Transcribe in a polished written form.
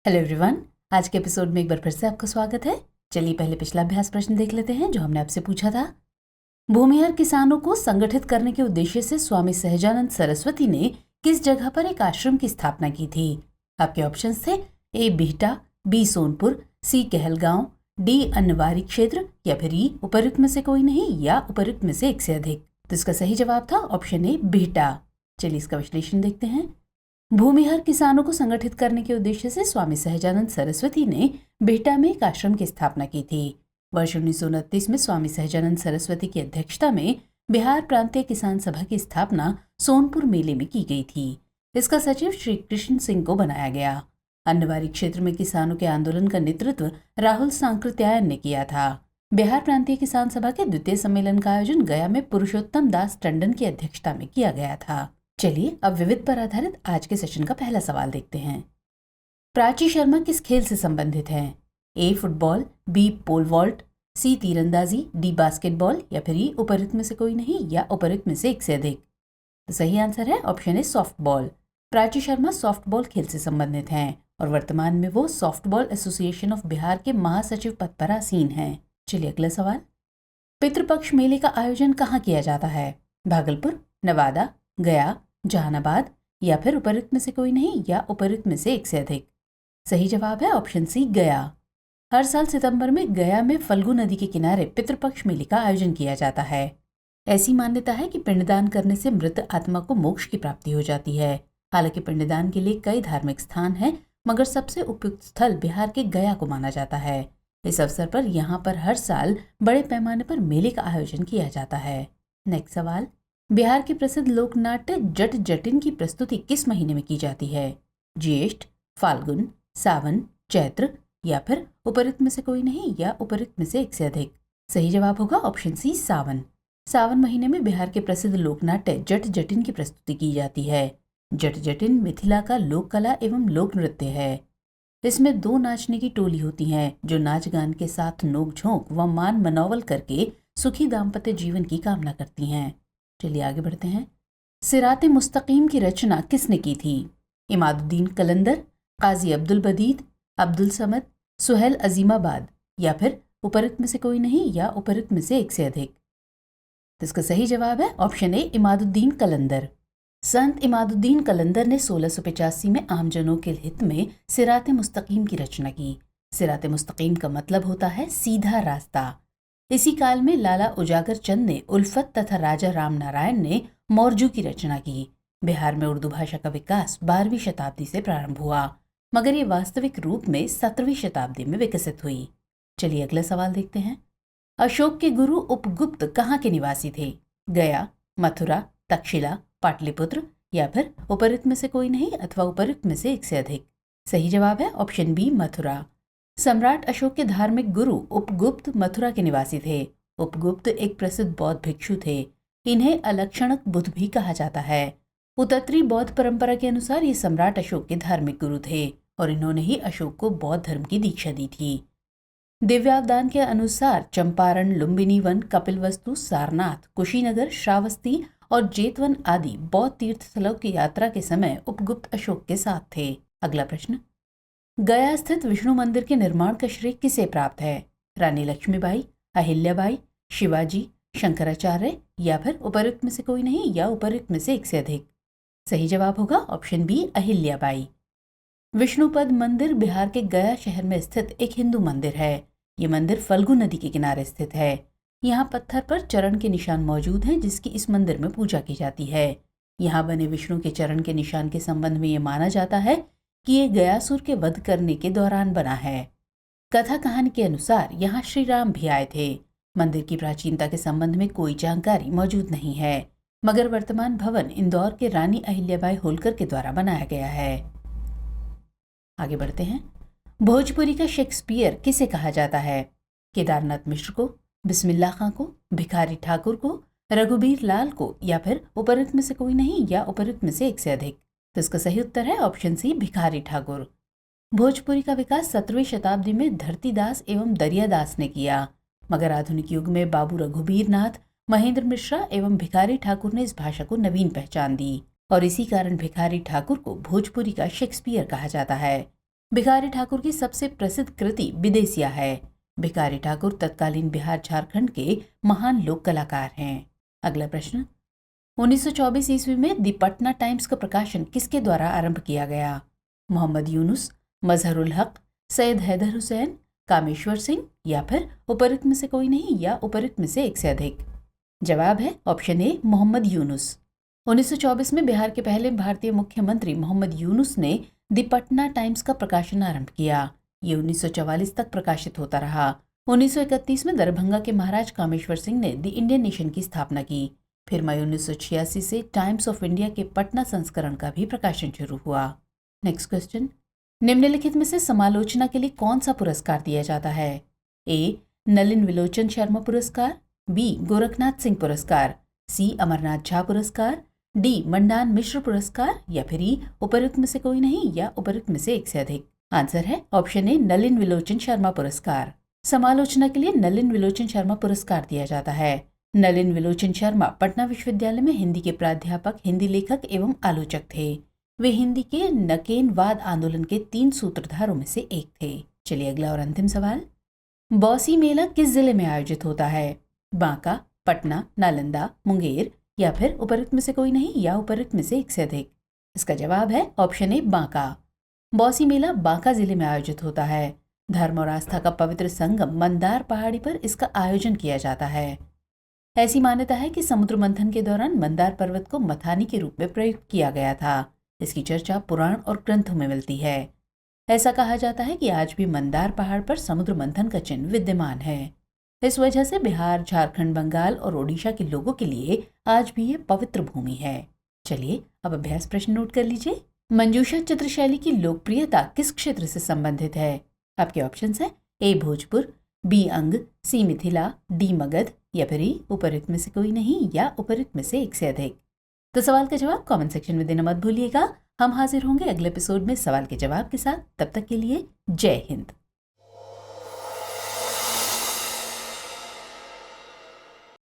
Hello everyone. आज के episode में एक बार फिर से आपका स्वागत है। चलिए पहले पिछला अभ्यास प्रश्न देख लेते हैं जो हमने आपसे पूछा था। भूमिहर किसानों को संगठित करने के उद्देश्य से स्वामी सहजानंद सरस्वती ने किस जगह पर एक आश्रम की स्थापना की थी? आपके ऑप्शंस थे ए बिहटा, बी सोनपुर, सी कहलगांव, डी अन्नवारी क्षेत्र या फिर ई उपयुक्त में से कोई नहीं या उपयुक्त में से एक से अधिक। तो इसका सही जवाब था ऑप्शन ए बिहटा। चलिए इसका विश्लेषण देखते हैं। भूमिहर किसानों को संगठित करने के उद्देश्य से स्वामी सहजानंद सरस्वती ने बिहटा में एक आश्रम की स्थापना की थी। वर्ष 1929 में स्वामी सहजानंद सरस्वती की अध्यक्षता में बिहार प्रांतीय किसान सभा की स्थापना सोनपुर मेले में की गई थी। इसका सचिव श्री कृष्ण सिंह को बनाया गया। अन्नवारी क्षेत्र में किसानों के आंदोलन का नेतृत्व राहुल सांकृत्यायन ने किया था। बिहार प्रांतीय किसान सभा के द्वितीय सम्मेलन का आयोजन गया में पुरुषोत्तम दास टंडन की अध्यक्षता में किया गया था। चलिए अब विविध पर आधारित आज के सेशन का पहला सवाल देखते हैं। प्राची शर्मा किस खेल से संबंधित हैं? ए फुटबॉल, बी पोल वॉल्ट, सी तीरंदाजी, डी बास्केटबॉल या फिर ई उपयुक्त में से कोई नहीं या उपयुक्त में से एक से अधिक। तो सही आंसर है option A softball. Prachi Sharma softball खेल से संबंधित हैं और वर्तमान में वो सॉफ्टबॉल एसोसिएशन ऑफ बिहार के महासचिव पद पर आसीन हैं। चलिए अगला सवाल। पितृपक्ष मेले का आयोजन कहाँ किया जाता है? भागलपुर, नवादा, गया, जहानाबाद या फिर उपयुक्त में से कोई नहीं या उपयुक्त में से एक से अधिक। सही जवाब है ऑप्शन सी गया। हर साल सितंबर में गया में फल्गु नदी के किनारे पितृपक्ष मेले का आयोजन किया जाता है। ऐसी मान्यता है कि पिंडदान करने से मृत आत्मा को मोक्ष की प्राप्ति हो जाती है। हालांकि पिंडदान के लिए कई धार्मिक स्थान हैं, मगर सबसे उपयुक्त स्थल बिहार के गया को माना जाता है। इस अवसर पर यहाँ पर हर साल बड़े पैमाने पर मेले का आयोजन किया जाता है। नेक्स्ट सवाल। बिहार के प्रसिद्ध लोकनाट्य जट जटिन की प्रस्तुति किस महीने में की जाती है? ज्येष्ठ, फाल्गुन, सावन, चैत्र या फिर उपयुक्त में से कोई नहीं या उपयुक्त में से एक से अधिक। सही जवाब होगा ऑप्शन सी सावन। सावन महीने में बिहार के प्रसिद्ध लोकनाट्य जट जटिन की प्रस्तुति की जाती है। जट जटिन मिथिला का लोक कला एवं लोक नृत्य है। इसमें दो नाचने की टोली होती है जो नाच गान के साथ नोक झोंक व मान मनौवल करके सुखी दाम्पत्य जीवन की कामना करती हैं। चलिए आगे बढ़ते हैं। सिराते मुस्तकीम की रचना किसने की थी? इमादुद्दीन कलंदर, काजी अब्दुल बदीद, अब्दुल समद, सुहेल अजीमाबाद या फिर उपयुक्त में से कोई नहीं या उपयुक्त में से एक से अधिक। तो इसका सही जवाब है ऑप्शन ए इमादुद्दीन कलंदर। संत इमादुद्दीन कलंदर ने 1685 में आमजनों के हित में सिराते मुस्तकीम की रचना की। सिराते मुस्तकीम का मतलब होता है सीधा रास्ता। इसी काल में लाला उजागर चंद ने उल्फत तथा राजा राम नारायण ने मौर्जू की रचना की। बिहार में उर्दू भाषा का विकास 12वीं शताब्दी से प्रारंभ हुआ, मगर ये वास्तविक रूप में 17वीं शताब्दी में विकसित हुई। चलिए अगला सवाल देखते हैं। अशोक के गुरु उपगुप्त कहाँ के निवासी थे? गया, मथुरा, तक्षशिला, पाटलिपुत्र या फिर उपयुक्त में से कोई नहीं अथवा उपयुक्त में से एक से अधिक। सही जवाब है ऑप्शन बी मथुरा। सम्राट अशोक के धार्मिक गुरु उपगुप्त मथुरा के निवासी थे। उपगुप्त एक प्रसिद्ध बौद्ध भिक्षु थे। इन्हें अलक्षणक बुद्ध भी कहा जाता है। उत्तरी बौद्ध परंपरा के अनुसार ये सम्राट अशोक के धार्मिक गुरु थे और इन्होंने ही अशोक को बौद्ध धर्म की दीक्षा दी थी। दिव्यावदान के अनुसार चंपारण, लुम्बिनी वन, कपिलवस्तु, सारनाथ, कुशीनगर, श्रावस्ती और जेतवन आदि बौद्ध तीर्थ स्थलों की यात्रा के समय उपगुप्त अशोक के साथ थे। अगला प्रश्न। गया स्थित विष्णु मंदिर के निर्माण का श्रेय किसे प्राप्त है? रानी लक्ष्मीबाई, अहिल्याबाई, शिवाजी, शंकराचार्य या फिर उपयुक्त में से कोई नहीं या उपयुक्त में से एक से अधिक। सही जवाब होगा ऑप्शन बी अहिल्याबाई। विष्णुपद मंदिर बिहार के गया शहर में स्थित एक हिंदू मंदिर है। ये मंदिर फल्गु नदी के किनारे स्थित है। यहाँ पत्थर पर चरण के निशान मौजूद हैं जिसकी इस मंदिर में पूजा की जाती है। यहाँ बने विष्णु के चरण के निशान के संबंध में ये माना जाता है कि ये गयासुर के वध करने के दौरान बना है। कथा कहानी के अनुसार यहाँ श्री राम भी आए थे। मंदिर की प्राचीनता के संबंध में कोई जानकारी मौजूद नहीं है, मगर वर्तमान भवन इंदौर के रानी अहिल्याबाई होलकर के द्वारा बनाया गया है। आगे बढ़ते हैं। भोजपुरी का शेक्सपियर किसे कहा जाता है? केदारनाथ मिश्र को, बिस्मिल्लाह खां को, भिखारी ठाकुर को, रघुबीर लाल को या फिर उपयुक्त में से कोई नहीं या उपयुक्त में से एक से अधिक। तो इसका सही उत्तर है ऑप्शन सी भिखारी ठाकुर। भोजपुरी का विकास 17वीं शताब्दी में धरतीदास एवं दरियादास ने किया, मगर आधुनिक युग में बाबू रघुबीर नाथ, महेंद्र मिश्रा एवं भिखारी ठाकुर ने इस भाषा को नवीन पहचान दी और इसी कारण भिखारी ठाकुर को भोजपुरी का शेक्सपियर कहा जाता है। भिखारी ठाकुर की सबसे प्रसिद्ध कृति विदेसिया है। भिखारी ठाकुर तत्कालीन बिहार झारखंड के महान लोक कलाकार हैं। अगला प्रश्न, 1924 ईस्वी में द पटना टाइम्स का प्रकाशन किसके द्वारा आरंभ किया गया? मोहम्मद यूनुस, मजहरुल हक, सैयद हैदर हुसैन, कामेश्वर सिंह या फिर उपरोक्त में से कोई नहीं या उपरोक्त में से एक से अधिक? जवाब है ऑप्शन ए मोहम्मद यूनुस। 1924 में बिहार के पहले भारतीय मुख्यमंत्री मोहम्मद यूनुस ने द पटना टाइम्स का प्रकाशन आरंभ किया। ये 1944 तक प्रकाशित होता रहा। 1931 में दरभंगा के महाराज कामेश्वर सिंह ने द इंडियन नेशन की स्थापना की। फिर मई 1986 से टाइम्स ऑफ इंडिया के पटना संस्करण का भी प्रकाशन शुरू हुआ। नेक्स्ट क्वेश्चन, निम्नलिखित में से समालोचना के लिए कौन सा पुरस्कार दिया जाता है? ए नलिन विलोचन शर्मा पुरस्कार, बी गोरखनाथ सिंह पुरस्कार, सी अमरनाथ झा पुरस्कार, डी मंडान मिश्र पुरस्कार या फिर ई उपरोक्त में से कोई नहीं या उपरोक्त में से एक से अधिक? आंसर है ऑप्शन ए नलिन विलोचन शर्मा पुरस्कार। समालोचना के लिए नलिन विलोचन शर्मा पुरस्कार दिया जाता है। नलिन विलोचन शर्मा पटना विश्वविद्यालय में हिंदी के प्राध्यापक, हिंदी लेखक एवं आलोचक थे। वे हिंदी के नकेनवाद आंदोलन के 3 सूत्रधारों में से एक थे। चलिए अगला और अंतिम सवाल, बौसी मेला किस जिले में आयोजित होता है? बांका, पटना, नालंदा, मुंगेर या फिर उपरोक्त में से कोई नहीं या उपरोक्त में से एक से अधिक? इसका जवाब है ऑप्शन ए बांका। बौसी मेला बांका जिले में आयोजित होता है। धर्म और आस्था का पवित्र संगम मंदार पहाड़ी पर इसका आयोजन किया जाता है। ऐसी मान्यता है कि समुद्र मंथन के दौरान मंदार पर्वत को मथानी के रूप में प्रयुक्त किया गया था। इसकी चर्चा पुराण और ग्रंथों में मिलती है। ऐसा कहा जाता है कि आज भी मंदार पहाड़ पर समुद्र मंथन का चिन्ह विद्यमान है। इस वजह से बिहार, झारखंड, बंगाल और ओडिशा के लोगों के लिए आज भी ये पवित्र भूमि है। चलिए अब अभ्यास प्रश्न नोट कर लीजिए। मंजूषा चित्रशैली की लोकप्रियता किस क्षेत्र से संबंधित है? आपके ऑप्शंस हैं ए भोजपुर, बी अंग, सी मिथिला, डी मगध या फिर ई उपरोक्त में से कोई नहीं या उपरोक्त में से एक से अधिक? तो सवाल का जवाब कमेंट सेक्शन में देना मत भूलिएगा। हम हाजिर होंगे अगले एपिसोड में सवाल के जवाब के साथ। तब तक के लिए जय हिंद।